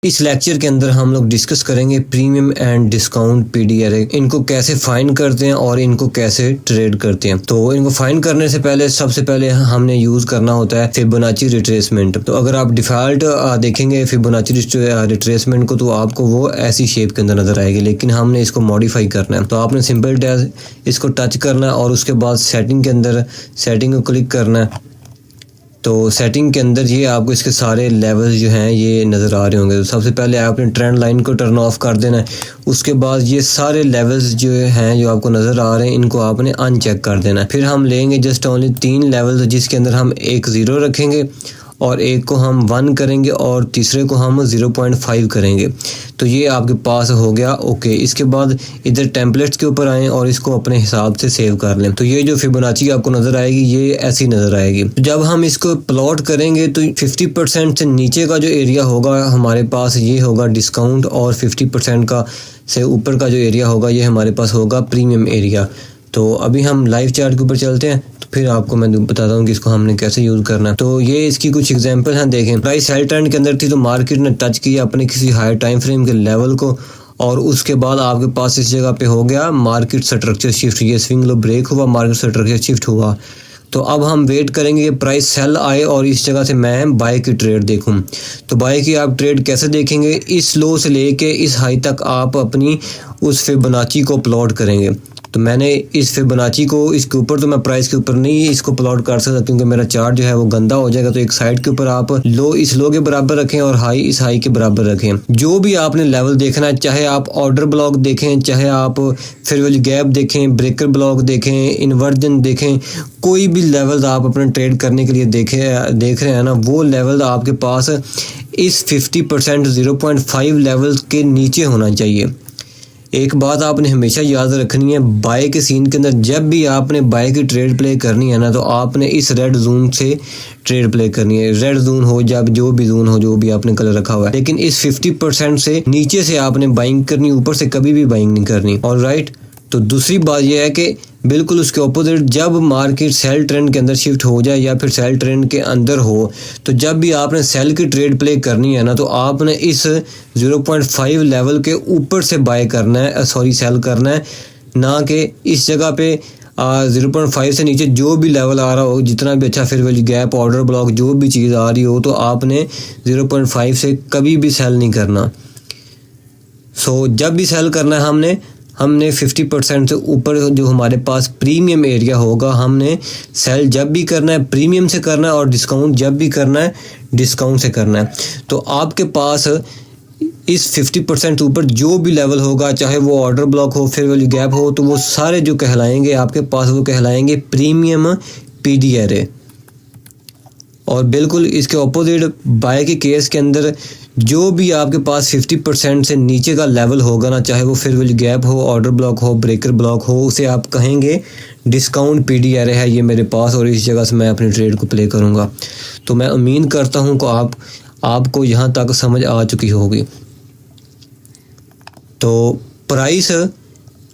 इस लेक्चर के अंदर हम लोग डिस्कस करेंगे premium and discount PD array, इनको कैसे फाइंड करते हैं और इनको कैसे ट्रेड करते हैं। तो इनको फाइंड करने से पहले सबसे पहले हमने यूज करना होता है फिबोनाची रिट्रेसमेंट। तो अगर आप डिफॉल्ट देखेंगे फिबोनाची रिट्रेसमेंट को तो आपको वो ऐसी शेप के अंदर नजर आएगी, लेकिन हमने इसको मॉडिफाई करना है। तो आपने सिंपल टैच इसको टच करना है और उसके बाद सेटिंग के अंदर सेटिंग को क्लिक करना है। तो सेटिंग के अंदर ये आपको इसके सारे लेवल्स जो हैं ये नज़र आ रहे होंगे। तो सबसे पहले आपने ट्रेंड लाइन को टर्न ऑफ कर देना है। उसके बाद ये सारे लेवल्स जो हैं जो आपको नज़र आ रहे हैं इनको आपने अनचेक कर देना है। फिर हम लेंगे जस्ट ओनली 3 लेवल्स, जिसके अंदर हम एक 0 रखेंगे और एक को हम 1 करेंगे और तीसरे को हम 0.5 करेंगे। तो ये आपके पास हो गया ओके। इसके बाद इधर टेम्पलेट्स के ऊपर आएँ और इसको अपने हिसाब से सेव कर लें। तो ये जो फिबोनाची आपको नज़र आएगी ये ऐसी नज़र आएगी। तो जब हम इसको प्लॉट करेंगे तो 50% से नीचे का जो एरिया होगा हमारे पास ये होगा डिस्काउंट, और 50% का से ऊपर का जो एरिया होगा ये हमारे पास होगा प्रीमियम एरिया। तो अभी हम लाइव चार्ट के ऊपर चलते हैं, तो फिर आपको मैं बताता हूँ कि इसको हमने कैसे यूज़ करना है। तो ये इसकी कुछ एग्जांपल हैं, देखें। प्राइस सेल ट्रेंड के अंदर थी तो मार्केट ने टच किया अपने किसी हाई टाइम फ्रेम के लेवल को, और उसके बाद आपके पास इस जगह पे हो गया मार्केट स्ट्रक्चर शिफ्ट। ये स्विंग लो ब्रेक हुआ, मार्केट स्ट्रक्चर शिफ्ट हुआ। तो अब हम वेट करेंगे कि प्राइस सेल आए और इस जगह से मैं बाय की ट्रेड देखूं। तो बाय की आप ट्रेड कैसे देखेंगे, इस लो से लेके इस हाई तक आप अपनी उस फिबोनाची को प्लॉट करेंगे। तो मैंने इस फिबोनाची को इसके ऊपर, तो मैं प्राइस के ऊपर नहीं इसको प्लॉट कर सकता क्योंकि मेरा चार्ट जो है वो गंदा हो जाएगा। तो एक साइड के ऊपर आप लो इस लो के बराबर रखें और हाई इस हाई के बराबर रखें। जो भी आपने लेवल देखना है, चाहे आप ऑर्डर ब्लॉक देखें, चाहे आप फेयर वैल्यू गैप देखें, ब्रेकर ब्लॉक देखें, इन्वर्जन देखें, कोई भी लेवल आप अपने ट्रेड करने के लिए देख रहे हैं ना, वो लेवल आपके पास इस 50% 0.5 लेवल के नीचे होना चाहिए। एक बात आपने हमेशा याद रखनी है, बाय के सीन के अंदर जब भी आपने बाय की ट्रेड प्ले करनी है ना, तो आपने इस रेड जोन से ट्रेड प्ले करनी है। रेड जोन हो जब जो भी जोन हो, जो भी आपने कलर रखा हुआ है, लेकिन इस 50% से नीचे से आपने बाइंग करनी, ऊपर से कभी भी बाइंग नहीं करनी। ऑलराइट। तो दूसरी बात यह है कि बिल्कुल उसके ऑपोजिट, जब मार्केट सेल ट्रेंड के अंदर शिफ्ट हो जाए या फिर सेल ट्रेंड के अंदर हो, तो जब भी आपने सेल की ट्रेड प्ले करनी है ना, तो आपने इस 0.5 लेवल के ऊपर से बाय करना है, सेल करना है, ना कि इस जगह पे 0.5 से नीचे जो भी लेवल आ रहा हो, जितना भी अच्छा fair value gap, order block, जो भी चीज़ आ रही हो, तो आपने 0.5 से कभी भी सेल नहीं करना। जब भी सेल करना है हमने 50% से ऊपर जो हमारे पास प्रीमियम एरिया होगा, हमने सेल जब भी करना है प्रीमियम से करना है, और डिस्काउंट जब भी करना है डिस्काउंट से करना है। तो आपके पास इस 50% ऊपर जो भी लेवल होगा, चाहे वो ऑर्डर ब्लॉक हो, फेयर वैल्यू गैप हो, तो वो सारे जो कहलाएंगे आपके पास, वो कहलाएंगे प्रीमियम पीडी एरे। और बिल्कुल इसके ऑपोजिट बाय के केस के अंदर जो भी आपके पास 50% से नीचे का लेवल होगा ना, चाहे वो फेयर वैल्यू गैप हो, ऑर्डर ब्लॉक हो, ब्रेकर ब्लॉक हो, उसे आप कहेंगे डिस्काउंट पीडी एरे है ये मेरे पास, और इस जगह से मैं अपनी ट्रेड को प्ले करूँगा। तो मैं उम्मीद करता हूँ कि आपको यहाँ तक समझ आ चुकी होगी। तो प्राइस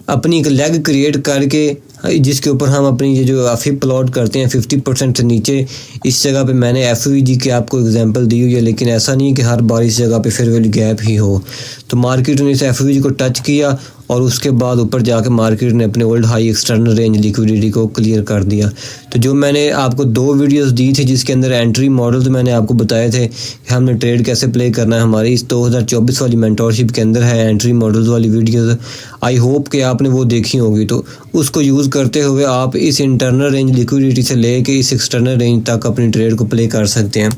अपनी एक लेग क्रिएट करके जिसके ऊपर हम अपनी ये जो एफ प्लॉट करते हैं 50% से नीचे, इस जगह पे मैंने एफवीजी की आपको एग्जांपल दी हुई है, लेकिन ऐसा नहीं कि हर बार इस जगह पे फेयर वैल्यू गैप ही हो। तो मार्केट ने इस एफवीजी को टच किया और उसके बाद ऊपर जाके मार्केट ने अपने old high external range liquidity को क्लियर कर दिया। तो जो मैंने आपको 2 वीडियोस दी थी जिसके अंदर एंट्री मॉडल तो मैंने आपको बताए थे कि हमने ट्रेड कैसे प्ले करना है, हमारी इस 2024 वाली मेंटोरशिप के अंदर है एंट्री मॉडल्स वाली वीडियोस। आई होप कि आपने वो देखी होगी। तो उसको यूज़ करते हुए आप इस इंटरनल रेंज लिक्विडिटी से लेके इस एक्सटर्नल रेंज तक अपनी ट्रेड को प्ले कर सकते हैं,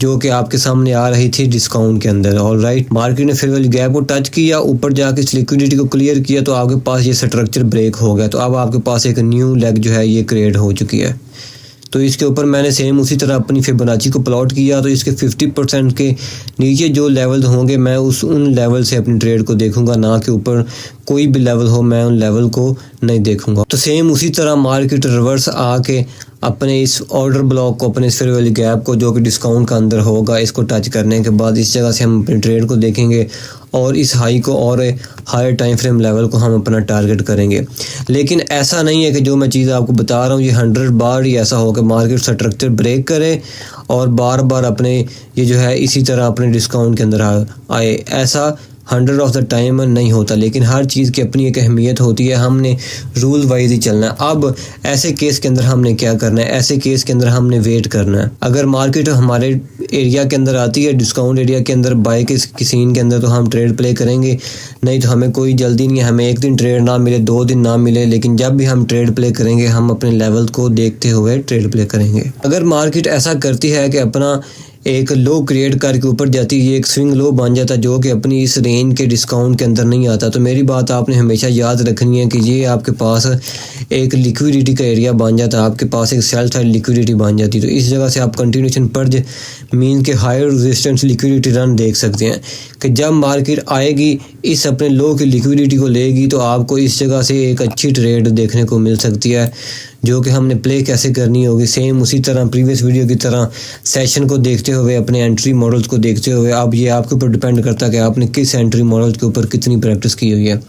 जो कि आपके सामने आ रही थी डिस्काउंट के अंदर। ऑलराइट। मार्केट ने फेयर वैल्यू गैप को टच किया, ऊपर जाके इस लिक्विडिटी को क्लियर किया, तो आपके पास ये स्ट्रक्चर ब्रेक हो गया। तो अब आपके पास एक न्यू लेग जो है ये क्रिएट हो चुकी है। तो इसके ऊपर मैंने सेम उसी तरह अपनी फिबोनाची को प्लॉट किया। तो इसके 50% के नीचे जो लेवल होंगे मैं उन लेवल से अपनी ट्रेड को देखूंगा, ना कि ऊपर कोई भी लेवल हो मैं उन लेवल को नहीं देखूंगा। तो सेम उसी तरह मार्केट रिवर्स आके अपने इस ऑर्डर ब्लॉक को, अपने इस फेयर वैल्यू गैप को जो कि डिस्काउंट का अंदर होगा, इसको टच करने के बाद इस जगह से हम अपने ट्रेड को देखेंगे और इस हाई को और हायर टाइम फ्रेम लेवल को हम अपना टारगेट करेंगे। लेकिन ऐसा नहीं है कि जो मैं चीज़ आपको बता रहा हूँ ये 100 बार ही ऐसा हो कि मार्केट स्ट्रक्चर ब्रेक करे और बार बार अपने ये जो है इसी तरह अपने डिस्काउंट के अंदर आए। ऐसा 100 ऑफ द टाइम नहीं होता, लेकिन हर चीज़ की अपनी एक अहमियत होती है, हमने रूल वाइज ही चलना है। अब ऐसे केस के अंदर हमने क्या करना है, ऐसे केस के अंदर हमने वेट करना है। अगर मार्केट हमारे एरिया के अंदर आती है, डिस्काउंट एरिया के अंदर, बाय के सीन के अंदर, तो हम ट्रेड प्ले करेंगे, नहीं तो हमें कोई जल्दी नहीं है। हमें एक दिन ट्रेड ना मिले, 2 दिन ना मिले, लेकिन जब भी हम ट्रेड प्ले करेंगे हम अपने लेवल को देखते हुए ट्रेड प्ले करेंगे। अगर मार्केट ऐसा करती है कि अपना एक लो क्रिएट करके ऊपर जाती है, ये एक स्विंग लो बन जाता है जो कि अपनी इस रेंज के डिस्काउंट के अंदर नहीं आता, तो मेरी बात आपने हमेशा याद रखनी है कि ये आपके पास एक लिक्विडिटी का एरिया बन जाता है, आपके पास एक सेल साइड लिक्विडिटी बन जाती है। तो इस जगह से आप कंटिन्यूशन पर्ज मीन के हायर रेजिस्टेंस लिक्विडिटी रन देख सकते हैं कि जब मार्केट आएगी इस अपने लो की लिक्विडिटी को लेगी तो आपको इस जगह से एक अच्छी ट्रेड देखने को मिल सकती है, जो कि हमने प्ले कैसे करनी होगी। सेम उसी तरह प्रीवियस वीडियो की तरह सेशन को देखते हुए, अपने एंट्री मॉडल्स को देखते हुए। अब ये आपके ऊपर डिपेंड करता है कि आपने किस एंट्री मॉडल के ऊपर कितनी प्रैक्टिस की हुई है।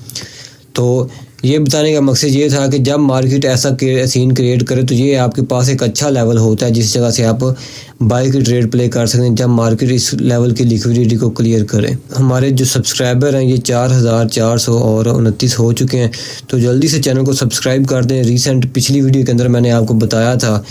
तो ये बताने का मकसद ये था कि जब मार्केट ऐसा सीन क्रिएट करे तो ये आपके पास एक अच्छा लेवल होता है जिस जगह से आप बाय की ट्रेड प्ले कर सकते हैं, जब मार्केट इस लेवल की लिक्विडिटी को क्लियर करे। हमारे जो सब्सक्राइबर हैं ये 4429 हो चुके हैं, तो जल्दी से चैनल को सब्सक्राइब कर दें। रिसेंट पिछली वीडियो के अंदर मैंने आपको बताया था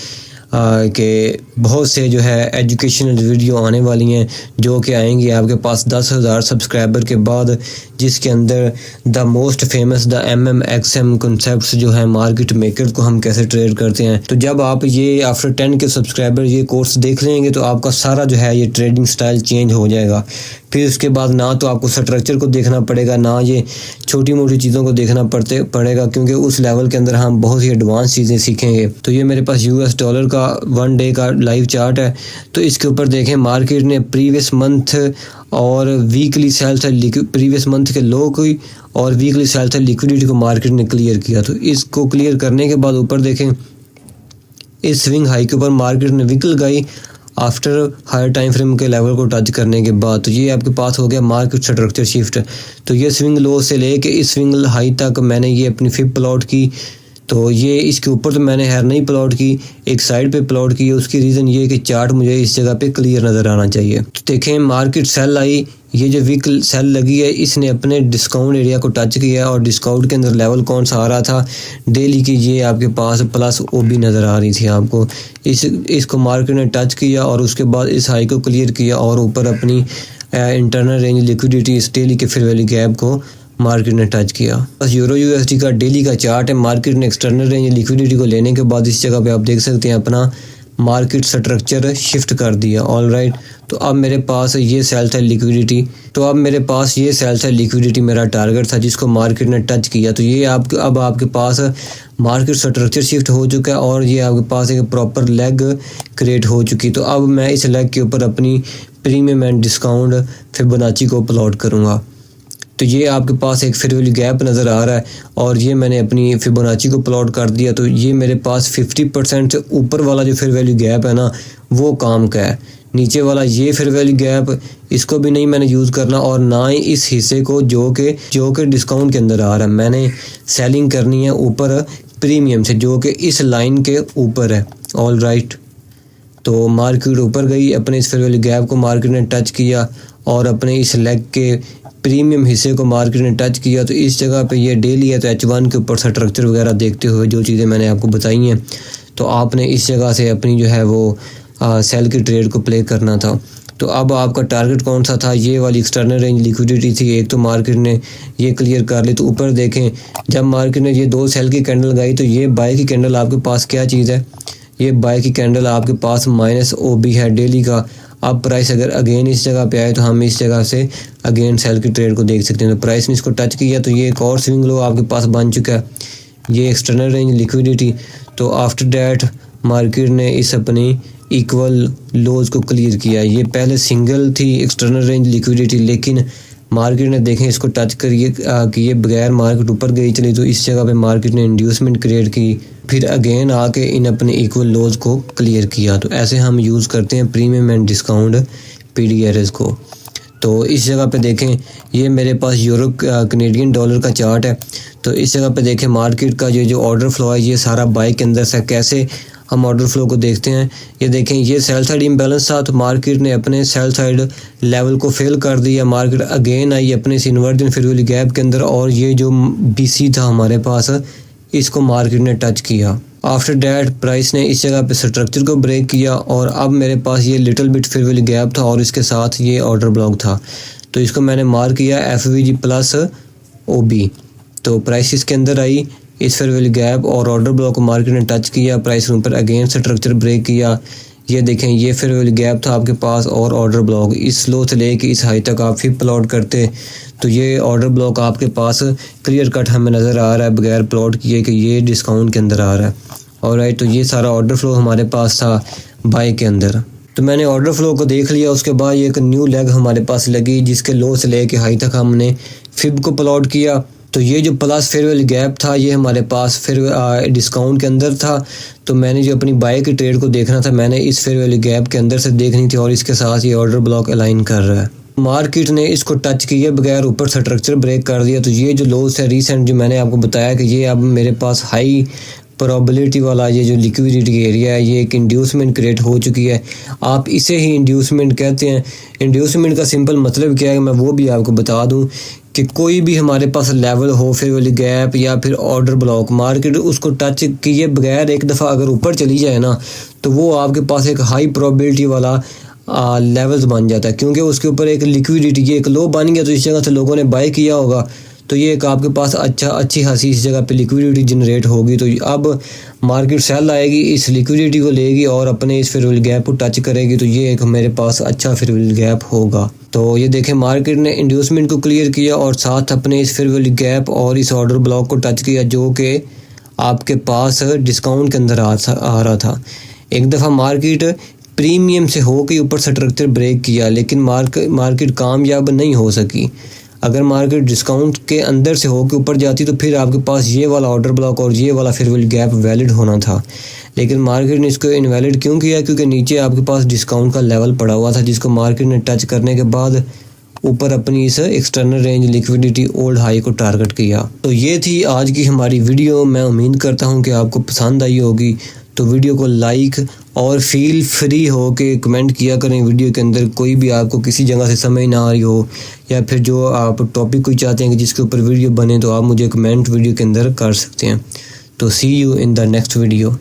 कि बहुत से जो है एजुकेशनल वीडियो आने वाली हैं जो कि आएंगी आपके पास 10,000 सब्सक्राइबर के बाद, जिसके अंदर the most famous the MMXM concepts जो है मार्केट मेकर को हम कैसे ट्रेड करते हैं। तो जब आप ये आफ्टर 10 के सब्सक्राइबर ये कोर्स देख लेंगे तो आपका सारा जो है ये ट्रेडिंग स्टाइल चेंज हो जाएगा। फिर उसके बाद ना तो आपको स्ट्रक्चर को देखना पड़ेगा, ना ये छोटी मोटी चीज़ों को देखना पड़ेगा, क्योंकि उस लेवल के अंदर हम बहुत ही एडवांस चीज़ें सीखेंगे। तो ये मेरे पास US डॉलर का 1 डे का लाइव चार्ट है, तो इसके ऊपर देखें मार्केट ने प्रीवियस मंथ और weekly sell side previous month के लो की और वीकली सेल साइड लिक्विडिटी को मार्केट ने क्लियर किया। तो इसको क्लियर करने के बाद ऊपर देखें इस स्विंग हाई के ऊपर मार्केट ने विकल गई आफ्टर हायर टाइम फ्रेम के लेवल को टच करने के बाद। तो ये आपके पास हो गया मार्केट स्ट्रक्चर शिफ्ट। तो ये स्विंग लो से लेके इस स्विंग हाई तक मैंने ये अपनी फिब प्लॉट की, तो ये इसके ऊपर तो मैंने हेयर नहीं प्लॉट की, एक साइड पे प्लॉट की। उसकी रीज़न ये है कि चार्ट मुझे इस जगह पे क्लियर नज़र आना चाहिए। तो देखें मार्केट सेल आई, ये जो वीक सेल लगी है इसने अपने डिस्काउंट एरिया को टच किया और डिस्काउंट के अंदर लेवल कौन सा आ रहा था डेली की, ये आपके पास प्लस OB नज़र आ रही थी आपको। इसको मार्केट ने टच किया और उसके बाद इस हाई को क्लियर किया और ऊपर अपनी इंटरनल रेंज लिक्विडिटी इस डेली के फेयर वैल्यू गैप को मार्केट ने टच किया। बस यूरो USD का डेली का चार्ट है। मार्केट ने एक्सटर्नल रेंज लिक्विडिटी को लेने के बाद इस जगह पे आप देख सकते हैं अपना मार्केट स्ट्रक्चर शिफ्ट कर दिया। ऑल राइट, तो अब मेरे पास ये सेल साइड लिक्विडिटी मेरा टारगेट था जिसको मार्केट ने टच किया। तो ये अब आपके पास मार्केट स्ट्रक्चर शिफ्ट हो चुका है और ये आपके पास एक प्रॉपर लेग क्रिएट हो चुकी। तो अब मैं इस लेग के ऊपर अपनी प्रीमियम एंड डिस्काउंट फिबोनाची को प्लॉट करूँगा। तो ये आपके पास एक फेयर वैल्यू गैप नज़र आ रहा है और ये मैंने अपनी फिबोनाची को प्लॉट कर दिया। तो ये मेरे पास 50% से ऊपर वाला जो फेयर वैल्यू गैप है ना वो काम का है। नीचे वाला ये फेयर वैल्यू गैप इसको भी नहीं मैंने यूज़ करना और ना ही इस हिस्से को जो कि डिस्काउंट के अंदर आ रहा है। मैंने सेलिंग करनी है ऊपर प्रीमियम से जो कि इस लाइन के ऊपर है। ऑल राइट, तो मार्केट ऊपर गई, अपने इस फेयर वैल्यू गैप को मार्केट ने टच किया और अपने इस लेग के प्रीमियम हिस्से को मार्केट ने टच किया। तो इस जगह पे ये डेली है, तो H1 के ऊपर स्ट्रक्चर वगैरह देखते हुए जो चीज़ें मैंने आपको बताई हैं, तो आपने इस जगह से अपनी जो है वो सेल की ट्रेड को प्ले करना था। तो अब आपका टारगेट कौन सा था, ये वाली एक्सटर्नल रेंज लिक्विडिटी थी एक, तो मार्केट ने ये क्लियर कर ली। तो ऊपर देखें जब मार्केट ने ये 2 सेल की कैंडल लगाई तो ये बाय की कैंडल आपके पास क्या चीज़ है, ये बाय की कैंडल आपके पास -OB है डेली का। अब प्राइस अगर अगेन इस जगह पे आए तो हम इस जगह से अगेन सेल की ट्रेड को देख सकते हैं। तो प्राइस ने इसको टच किया तो ये एक और स्विंग लो आपके पास बन चुका है, ये एक्सटर्नल रेंज लिक्विडिटी। तो आफ्टर डैट मार्केट ने इस अपनी इक्वल लोज को क्लियर किया। ये पहले सिंगल थी एक्सटर्नल रेंज लिक्विडिटी, लेकिन मार्केट ने देखें इसको टच करिए कि ये बगैर मार्केट ऊपर गई चली, तो इस जगह पे मार्केट ने इंड्यूसमेंट क्रिएट की, फिर अगेन आके इन अपने इक्वल लोज को क्लियर किया। तो ऐसे हम यूज़ करते हैं प्रीमियम एंड डिस्काउंट PDRS को। तो इस जगह पे देखें ये मेरे पास यूरो कनेडियन डॉलर का चार्ट है। तो इस जगह पे देखें मार्केट का ये जो ऑर्डर फ्लो है ये सारा बाई के अंदर से कैसे हम ऑर्डर फ्लो को देखते हैं। ये देखें ये सेल साइड इम्बैलेंस था, तो मार्केट ने अपने सेल साइड लेवल को फेल कर दिया। मार्केट अगेन आई अपने इस इन्वर्जन फेयर वैल्यू गैप के अंदर और ये जो BC था हमारे पास इसको मार्केट ने टच किया। आफ्टर डैट प्राइस ने इस जगह पे स्ट्रक्चर को ब्रेक किया और अब मेरे पास ये little bit fair value gap था और इसके साथ ये ऑर्डर ब्लॉक था। तो इसको मैंने मार्क किया FVG प्लस OB। तो प्राइस इसके अंदर आई, इस फेयर वैल्यू गैप और ऑर्डर ब्लॉक को मार्केट ने टच किया, प्राइस के ऊपर अगेन स्ट्रक्चर ब्रेक किया। ये देखें ये फेयर वैल्यू गैप था आपके पास और ऑर्डर ब्लॉक, इस लो से लेके इस हाई तक आप फिर प्लॉट करते तो ये ऑर्डर ब्लॉक आपके पास क्लियर कट हमें नज़र आ रहा है बगैर प्लॉट किए कि ये डिस्काउंट के अंदर आ रहा है। और राइट, तो ये सारा ऑर्डर फ्लो हमारे पास था बाई के अंदर। तो मैंने ऑर्डर फ्लो को देख लिया, उसके बाद ये एक न्यू लेग हमारे पास लगी जिसके लो से लेके हाई तक हमने फिब को प्लॉट किया। तो ये जो प्लस फेयर वैल्यू गैप था ये हमारे पास फिर डिस्काउंट के अंदर था। तो मैंने जो अपनी बाय की ट्रेड को देखना था मैंने इस फेयर वैल्यू गैप के अंदर से देखनी थी और इसके साथ ये ऑर्डर ब्लॉक अलाइन कर रहा है। मार्केट ने इसको टच किए बगैर ऊपर स्ट्रक्चर ब्रेक कर दिया। तो ये जो लोस है रिसेंट जो मैंने आपको बताया कि ये अब मेरे पास हाई प्रोबेबिलिटी वाला ये जो लिक्विडिटी एरिया है ये एक इंड्यूसमेंट क्रिएट हो चुकी है। आप इसे ही इंड्यूसमेंट कहते हैं। इंड्यूसमेंट का सिंपल मतलब क्या है मैं वो भी आपको बता दूं कि कोई भी हमारे पास लेवल हो फिर वाली गैप या फिर ऑर्डर ब्लॉक, मार्केट उसको टच किए बगैर एक दफ़ा अगर ऊपर चली जाए ना तो वो आपके पास एक हाई प्रोबेबिलिटी वाला लेवल्स बन जाता है, क्योंकि उसके ऊपर एक लिक्विडिटी ये एक लो बन गया। तो इस जगह से लोगों ने बाय किया होगा तो ये एक आपके पास अच्छी खासी इस जगह पे लिक्विडिटी जनरेट होगी। तो अब मार्केट सेल आएगी, इस लिक्विडिटी को लेगी और अपने इस फेयर वैल्यू गैप को टच करेगी। तो ये एक मेरे पास अच्छा फेयर वैल्यू गैप होगा। तो ये देखें मार्केट ने इंड्यूसमेंट को क्लियर किया और साथ अपने इस फेयर वैल्यू गैप और इस ऑर्डर ब्लॉक को टच किया जो कि आपके पास डिस्काउंट के अंदर आ रहा था। एक दफ़ा मार्केट प्रीमियम से हो के ऊपर स्ट्रक्चर ब्रेक किया लेकिन मार्केट कामयाब नहीं हो सकी। अगर मार्केट डिस्काउंट के अंदर से होकर ऊपर जाती तो फिर आपके पास ये वाला ऑर्डर ब्लॉक और ये वाला फेयर वैल्यू गैप वैलिड होना था, लेकिन मार्केट ने इसको इनवैलिड क्यों किया? क्योंकि नीचे आपके पास डिस्काउंट का लेवल पड़ा हुआ था जिसको मार्केट ने टच करने के बाद ऊपर अपनी इस external range liquidity old high को टारगेट किया। तो ये थी आज की हमारी वीडियो। मैं उम्मीद करता हूँ कि आपको पसंद आई होगी। तो वीडियो को लाइक और फील फ्री हो के कमेंट किया करें। वीडियो के अंदर कोई भी आपको किसी जगह से समझ ना आ रही हो या फिर जो आप टॉपिक कोई चाहते हैं कि जिसके ऊपर वीडियो बने तो आप मुझे कमेंट वीडियो के अंदर कर सकते हैं। तो see you in the next video.